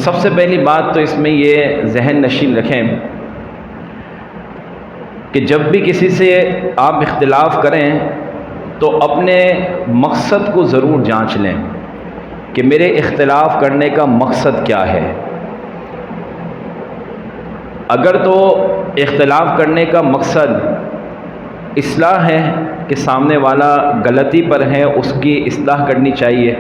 سب سے پہلی بات تو اس میں یہ ذہن نشین رکھیں کہ جب بھی کسی سے آپ اختلاف کریں تو اپنے مقصد کو ضرور جانچ لیں کہ میرے اختلاف کرنے کا مقصد کیا ہے۔ اگر تو اختلاف کرنے کا مقصد اصلاح ہے کہ سامنے والا غلطی پر ہے، اس کی اصلاح کرنی چاہیے،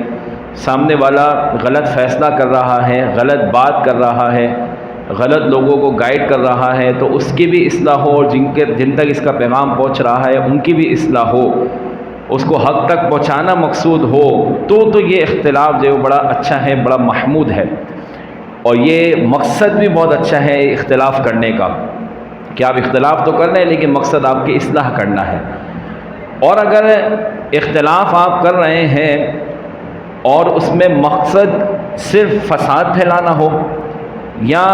سامنے والا غلط فیصلہ کر رہا ہے، غلط بات کر رہا ہے، غلط لوگوں کو گائیڈ کر رہا ہے، تو اس کی بھی اصلاح ہو، اور جن تک اس کا پیغام پہنچ رہا ہے ان کی بھی اصلاح ہو، اس کو حق تک پہنچانا مقصود ہو، تو یہ اختلاف جو بڑا اچھا ہے، بڑا محمود ہے۔ اور یہ مقصد بھی بہت اچھا ہے اختلاف کرنے کا، کہ آپ اختلاف تو کر رہے ہیں لیکن مقصد آپ کی اصلاح کرنا ہے۔ اور اگر اختلاف آپ کر رہے ہیں اور اس میں مقصد صرف فساد پھیلانا ہو، یا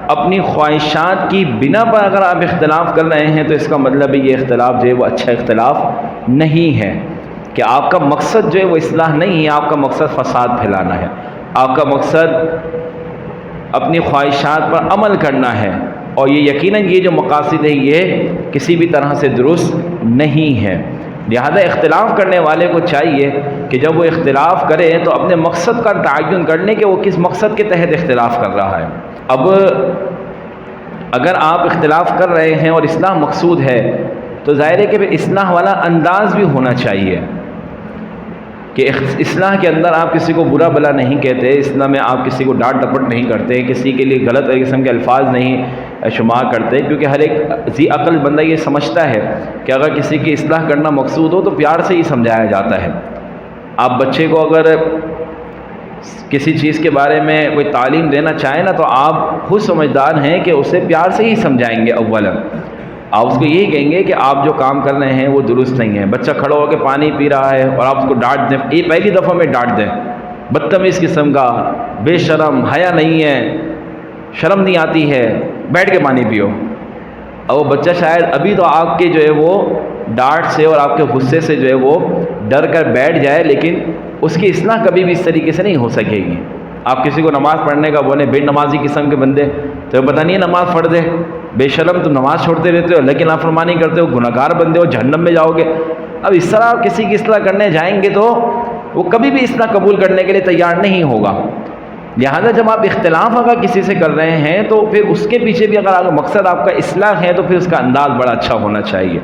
اپنی خواہشات کی بنا پر اگر آپ اختلاف کر رہے ہیں، تو اس کا مطلب یہ اختلاف جو ہے وہ اچھا اختلاف نہیں ہے، کہ آپ کا مقصد جو ہے وہ اصلاح نہیں ہے، آپ کا مقصد فساد پھیلانا ہے، آپ کا مقصد اپنی خواہشات پر عمل کرنا ہے، اور یہ یقیناً یہ جو مقاصد ہے یہ کسی بھی طرح سے درست نہیں ہے۔ لہذا اختلاف کرنے والے کو چاہیے کہ جب وہ اختلاف کرے تو اپنے مقصد کا تعین کر لیں کہ وہ کس مقصد کے تحت اختلاف کر رہا ہے۔ اب اگر آپ اختلاف کر رہے ہیں اور اصلاح مقصود ہے تو ظاہر ہے کہ اصلاح والا انداز بھی ہونا چاہیے، کہ اصلاح کے اندر آپ کسی کو برا بلا نہیں کہتے، اصلاح میں آپ کسی کو ڈانٹ ڈپٹ نہیں کرتے، کسی کے لیے غلط قسم کے الفاظ نہیں شمار کرتے، کیونکہ ہر ایک ذی عقل بندہ یہ سمجھتا ہے کہ اگر کسی کی اصلاح کرنا مقصود ہو تو پیار سے ہی سمجھایا جاتا ہے۔ آپ بچے کو اگر کسی چیز کے بارے میں کوئی تعلیم دینا چاہیں نا، تو آپ خود سمجھدار ہیں کہ اسے پیار سے ہی سمجھائیں گے۔ اولا آپ اس کو یہی کہیں گے کہ آپ جو کام کر رہے ہیں وہ درست نہیں ہے۔ بچہ کھڑا ہو کے پانی پی رہا ہے اور آپ اس کو ڈانٹ دیں، یہ پہلی دفعہ میں ڈانٹ دیں، بدتمیز قسم کا، بے شرم، حیا نہیں ہے، شرم نہیں آتی ہے، بیٹھ کے پانی پیو، اور وہ بچہ شاید ابھی تو آپ کے جو ہے وہ ڈانٹ سے اور آپ کے غصے سے جو ہے وہ ڈر کر بیٹھ جائے، لیکن اس کی اصلاح کبھی بھی اس طریقے سے نہیں ہو سکے گی۔ آپ کسی کو نماز پڑھنے کا بولیں، بے نمازی قسم کے بندے، تو پتہ نہیں ہے نماز پڑھ دے، بے شرم تم نماز چھوڑتے رہتے ہو، لیکن نافرمانی کرتے ہو، گناہگار بندے ہو، جہنم میں جاؤ گے۔ اب اس طرح آپ کسی کی اصلاح کرنے جائیں گے تو وہ کبھی بھی اصلاح قبول کرنے کے لیے تیار نہیں ہوگا۔ لہذا جب آپ اختلاف اگر کسی سے کر رہے ہیں تو پھر اس کے پیچھے بھی اگر مقصد آپ کا اصلاح ہے تو پھر اس کا انداز بڑا اچھا ہونا چاہیے،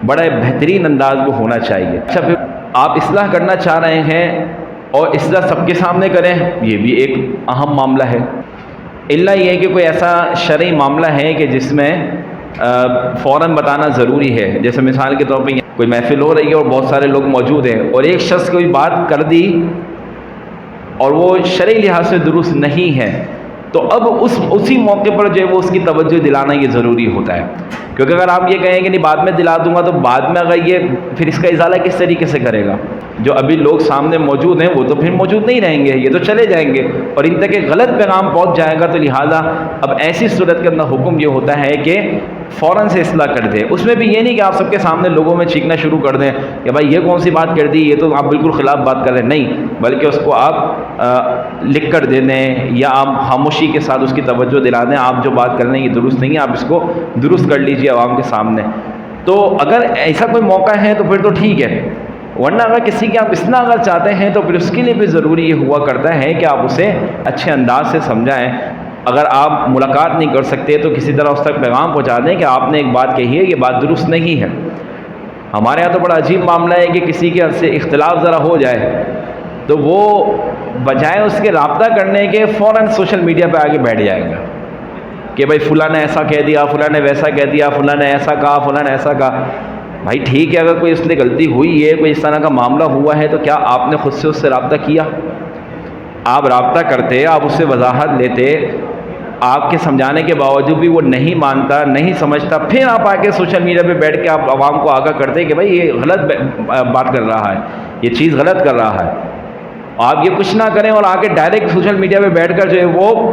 بڑا بہترین انداز وہ ہونا چاہیے۔ اچھا، پھر آپ اصلاح کرنا چاہ رہے ہیں اور اصلاح سب کے سامنے کریں، یہ بھی ایک اہم معاملہ ہے۔ اللہ یہ ہے کہ کوئی ایسا شرعی معاملہ ہے کہ جس میں فوراً بتانا ضروری ہے، جیسے مثال کے طور پہ کوئی محفل ہو رہی ہے اور بہت سارے لوگ موجود ہیں، اور ایک شخص کوئی بات کر دی اور وہ شرعی لحاظ سے درست نہیں ہے، تو اب اسی موقع پر جو ہے وہ اس کی توجہ دلانا یہ ضروری ہوتا ہے، کیونکہ اگر آپ یہ کہیں کہ نہیں بعد میں دلا دوں گا، تو بعد میں اگر یہ پھر اس کا ازالہ کس طریقے سے کرے گا؟ جو ابھی لوگ سامنے موجود ہیں وہ تو پھر موجود نہیں رہیں گے، یہ تو چلے جائیں گے، اور ان تک ایک غلط پیغام پہنچ جائے گا، تو لہٰذا اب ایسی صورت کے اندر حکم یہ ہوتا ہے کہ فوراً سے اصلاح کر دیں۔ اس میں بھی یہ نہیں کہ آپ سب کے سامنے لوگوں میں چیخنا شروع کر دیں کہ بھائی یہ کون سی بات کر دی، یہ تو آپ بالکل خلاف بات کر رہے ہیں، نہیں، بلکہ اس کو آپ لکھ کر دے دیں، یا آپ خاموشی کے ساتھ اس کی توجہ دلا دیں، آپ جو بات کر رہے ہیں یہ درست نہیں ہے، آپ اس کو درست کر لیجیے عوام کے سامنے۔ تو اگر ایسا کوئی موقع ہے تو پھر تو ٹھیک ہے، ورنہ اگر کسی کی آپ اصلاح اگر چاہتے ہیں تو پھر اس کے لیے بھی ضروری یہ ہوا کرتا ہے کہ آپ اسے اچھے انداز سے سمجھائیں۔ اگر آپ ملاقات نہیں کر سکتے تو کسی طرح اس تک پیغام پہنچا دیں کہ آپ نے ایک بات کہی ہے، یہ بات درست نہیں ہے۔ ہمارے یہاں تو بڑا عجیب معاملہ ہے کہ کسی کے سے اختلاف ذرا ہو جائے تو وہ بجائے اس کے رابطہ کرنے کے فوراً سوشل میڈیا پہ آگے بیٹھ جائے گا کہ بھائی فلاں نے ایسا کہہ دیا، فلاں نے ویسا کہہ دیا، فلاں نے ایسا کہا، فلاں نے ایسا کہا۔ بھائی ٹھیک ہے، اگر کوئی اس نے غلطی ہوئی ہے، کوئی اس طرح کا معاملہ ہوا ہے، تو کیا آپ نے خود سے اس سے رابطہ کیا؟ آپ رابطہ کرتے، آپ اس سے وضاحت لیتے، آپ کے سمجھانے کے باوجود بھی وہ نہیں مانتا، نہیں سمجھتا، پھر آپ آ کے سوشل میڈیا پہ بیٹھ کے آپ عوام کو آگاہ کرتے کہ بھائی یہ غلط بات کر رہا ہے، یہ چیز غلط کر رہا ہے۔ آپ یہ کچھ نہ کریں اور آ کے ڈائریکٹ سوشل میڈیا پہ بیٹھ کر جو ہے وہ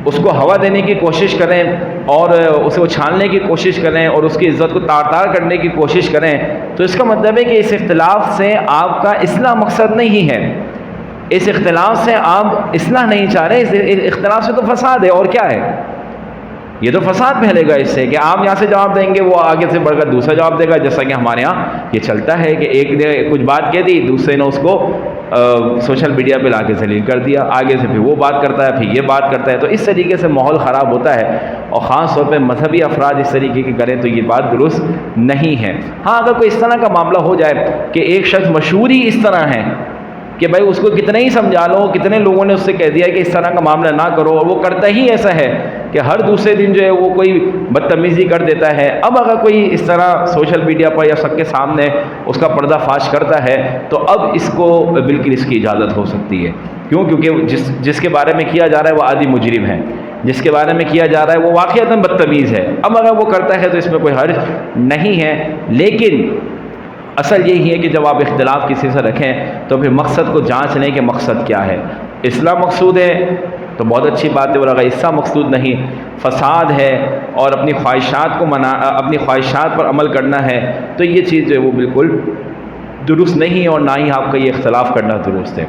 اس کو ہوا دینے کی کوشش کریں اور اسے اچھالنے کی کوشش کریں اور اس کی عزت کو تار تار کرنے کی کوشش کریں، تو اس کا مطلب ہے کہ اس اختلاف سے آپ کا اصلاح مقصد نہیں ہے، اس اختلاف سے آپ اصلاح نہیں چاہ رہے، اس اختلاف سے تو فساد ہے، اور کیا ہے؟ یہ تو فساد پھیلے گا اس سے کہ آپ یہاں سے جواب دیں گے، وہ آگے سے بڑھ کر دوسرا جواب دے گا، جیسا کہ ہمارے یہاں یہ چلتا ہے کہ ایک نے کچھ بات کہہ دی، دوسرے نے اس کو سوشل میڈیا پہ لا کے ذلیل کر دیا، آگے سے پھر وہ بات کرتا ہے، پھر یہ بات کرتا ہے، تو اس طریقے سے ماحول خراب ہوتا ہے، اور خاص طور پہ مذہبی افراد اس طریقے کی کریں تو یہ بات درست نہیں ہے۔ ہاں اگر کوئی اس طرح کا معاملہ ہو جائے کہ ایک شخص مشہور ہی اس طرح ہے کہ بھائی اس کو کتنے ہی سمجھا لو، کتنے لوگوں نے اس سے کہہ دیا کہ اس طرح کا معاملہ نہ کرو، اور وہ کرتا ہی ایسا ہے کہ ہر دوسرے دن جو ہے وہ کوئی بدتمیزی کر دیتا ہے، اب اگر کوئی اس طرح سوشل میڈیا پر یا سب کے سامنے اس کا پردہ فاش کرتا ہے تو اب اس کو بالکل اس کی اجازت ہو سکتی ہے۔ کیوں؟ کیونکہ جس کے بارے میں کیا جا رہا ہے وہ عادی مجرم ہے، جس کے بارے میں کیا جا رہا ہے وہ واقعتاً بدتمیز ہے، اب اگر وہ کرتا ہے تو اس میں کوئی حرج نہیں ہے۔ لیکن اصل یہی ہے کہ جب آپ اختلاف کسی سے رکھیں تو پھر مقصد کو جانچ لیں کہ مقصد کیا ہے۔ اصلاح مقصود ہے تو بہت اچھی بات ہے، اور اگر اصلاح مقصود نہیں، فساد ہے اور اپنی خواہشات پر عمل کرنا ہے تو یہ چیز جو ہے وہ بالکل درست نہیں ہے، اور نہ ہی آپ کا یہ اختلاف کرنا درست ہے۔